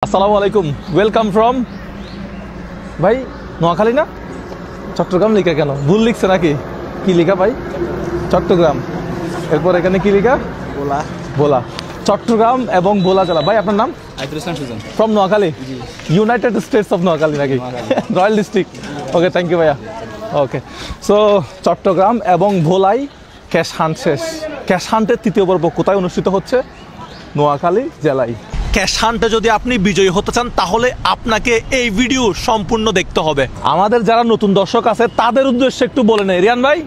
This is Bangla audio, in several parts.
আসসালামু আলাইকুম, ওয়েলকাম ফ্রম ভাই নোয়াখালী না চট্টগ্রাম লিখা কেন? ভুল লিখছে নাকি? কি লিখা ভাই? চট্টগ্রাম, এরপর এখানে কি লিখা? ভোলা। ভোলা, চট্টগ্রাম এবং ভোলা জেলা। ভাই আপনার নাম? From Noakhali, United States of Noakhali নাকি? Royal district. Okay, thank you ভাইয়া। ওকে, সো চট্টগ্রাম এবং ভোলাই ক্যাশ হান্ট শেষ। ক্যাশ হান্টের তৃতীয় পর্ব কোথায় অনুষ্ঠিত হচ্ছে? নোয়াখালী জেলায়। ক্যাশ হান্টে যদি আপনি বিজয়ী হতে চান তাহলে আপনাকে এই ভিডিও সম্পূর্ণ দেখতে হবে। আমাদের যারা নতুন দর্শক আছে তাদের উদ্দেশ্যে একটু বলে নেই। রিয়ান ভাই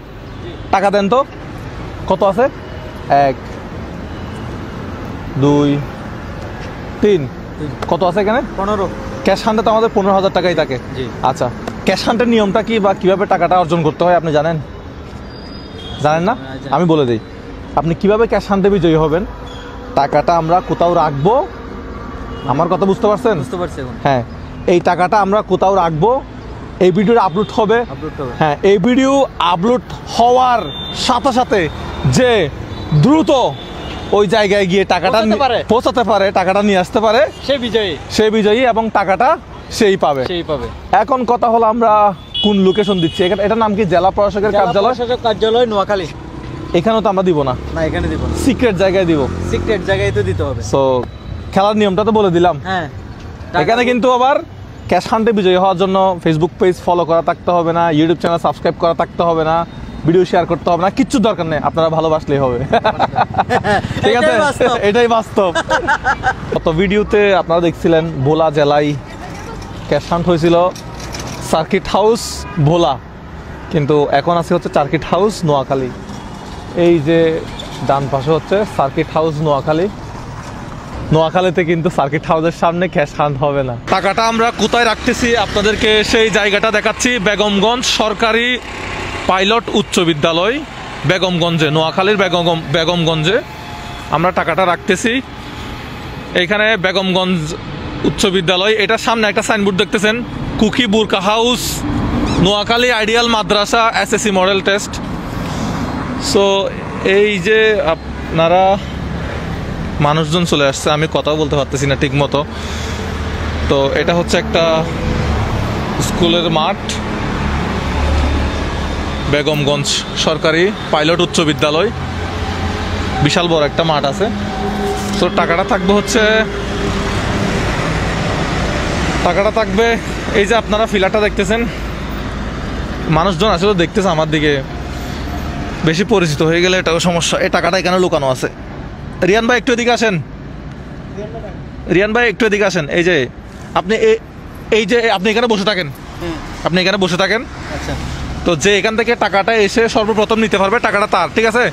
টাকা দেন তো, কত আছে? 1 2 3, কত আছে এখানে? 15। ক্যাশ হান্টে তো আমাদের 15,000 টাকাই থাকে। আচ্ছা, ক্যাশ হান্টের নিয়মটা কি বা কিভাবে টাকাটা অর্জন করতে হয় আপনি জানেন? জানেন না? আমি বলে দিই, আপনি কিভাবে ক্যাশ হান্টে বিজয়ী হবেন। টাকাটা আমরা কোথাও রাখবো, আমার কথা বুঝতে পারছেন? বুঝতে পারছি। হ্যাঁ, এই টাকাটা আমরা কোথাও রাখবো, এই ভিডিওটা আপলোড হবে। হ্যাঁ, এই ভিডিও আপলোড হওয়ার সাথে সাথে যে দ্রুত ওই জায়গায় গিয়ে টাকাটা পৌঁছাতে পারে, টাকাটা নিয়ে আসতে পারে, সে বিজয়ী এবং টাকাটা সেই পাবে। এখন কথা হলো আমরা কোন লোকেশন দিচ্ছি। এটার নাম কি? জেলা প্রশাসকের কার্যালয় নোয়াখালী। এখানেও তো আমরা দিব না, এখানে দিব না, সিক্রেট জায়গায় দিব। সিক্রেট জায়গায় তো দিতে হবে। সো খেলার নিয়মটা তো বলে দিলাম। হ্যাঁ, এখানে কিন্তু আবার ক্যাশ হান্টে বিজয়ী হওয়ার জন্য ফেসবুক পেজ ফলো করা থাকতে হবে না, ইউটিউব চ্যানেল সাবস্ক্রাইব করা থাকতে হবে না, ভিডিও শেয়ার করতে হবে না, কিচ্ছু দরকার নেই, আপনারা ভালোবাসলেই হবে। ঠিক আছে, এটাই বাস্তব। গত ভিডিওতে আপনারা দেখছিলেন ভোলা জেলায় ক্যাশ হান্ট হয়েছিল, সার্কিট হাউস ভোলা, কিন্তু এখন আছে হচ্ছে সার্কিট হাউস নোয়াখালী। এই যে ডান পাশে হচ্ছে সার্কিট হাউস নোয়াখালী। নোয়াখালীতে কিন্তু সার্কিট হাউসের সামনে ক্যাশ হান্ট হবে না। টাকাটা আমরা কোথায় রাখতেছি আপনাদেরকে সেই জায়গাটা দেখাচ্ছি। বেগমগঞ্জ সরকারি পাইলট উচ্চ বিদ্যালয়, বেগমগঞ্জে, নোয়াখালীর বেগমগঞ্জে আমরা টাকাটা রাখতেছি। এইখানে বেগমগঞ্জ উচ্চ বিদ্যালয়, এটার সামনে একটা সাইনবোর্ড দেখতেছেন, কুকি বুরকা হাউস, নোয়াখালী আইডিয়াল মাদ্রাসা, এসএসসি মডেল টেস্ট। সো এই যে আপনারা মানুষজন চলে আসছে, আমি কথাও বলতে পারতেছি না ঠিক মতো। তো এটা হচ্ছে একটা স্কুলের মাঠ, বেগমগঞ্জ সরকারি পাইলট উচ্চ বিদ্যালয়, বিশাল বড় একটা মাঠ আছে। তো টাকাটা থাকবে এই যে আপনারা ফিলারটা দেখতেছেন, মানুষজন আসলে দেখতেছে আমার দিকে, বেশি পরিচিত হয়ে গেলে এটাও সমস্যা। এই টাকাটা এখানে লুকানো আছে। রিয়ান ভাই একটু এদিকে আসেন, রিয়ান ভাই একটু এদিকে আসেন। এই যে আপনি আপনি এখানে বসে থাকেন, আপনি এখানে বসে থাকেন। আচ্ছা, তো যে এখান থেকে টাকাটা এসে সর্বপ্রথম নিতে পারবে টাকাটা তার, ঠিক আছে?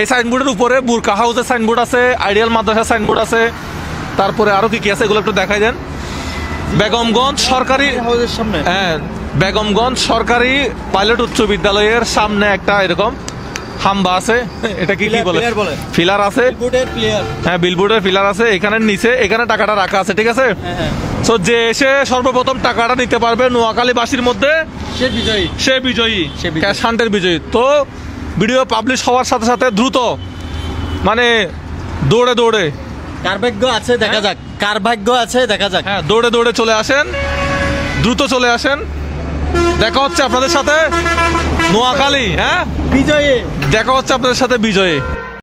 এই সাইনবোর্ডের উপরে বুরকা হাউসের সাইনবোর্ড আছে, আইডিয়াল মাদ্রাসার সাইনবোর্ড আছে, তারপরে আরো কি কি আছে এগুলো একটু দেখাই দেন। বেগমগঞ্জ সরকারি, হ্যাঁ, বেগমগঞ্জ সরকারি পাইলট উচ্চ বিদ্যালয়ের সামনে একটা এরকম হাম্বা আছে, এটা কি বলে? ফিলার আছে। হ্যাঁ, বিলবোর্ডের ফিলার আছে। এখানে নিচে এখানে টাকাটা রাখা আছে, ঠিক আছে? সো যে এসে সর্বপ্রথম টাকাটা নিতে পারবে নোয়াখালীবাসীর মধ্যে সে বিজয়ী, ক্যাশ হান্টের বিজয়ী। তো ভিডিও পাবলিশ হওয়ার সাথে সাথে দ্রুত, মানে দৌড়ে দৌড়ে, কার ভাগ্য আছে দেখা যাক, কার ভাগ্য আছে দেখা যাক। হ্যাঁ, দৌড়ে দৌড়ে চলে আসেন, দ্রুত চলে আসেন। দেখা হচ্ছে আপনাদের সাথে নোয়াখালী, হ্যাঁ বিজয়ী, দেখা হচ্ছে আপনাদের সাথে বিজয়ী।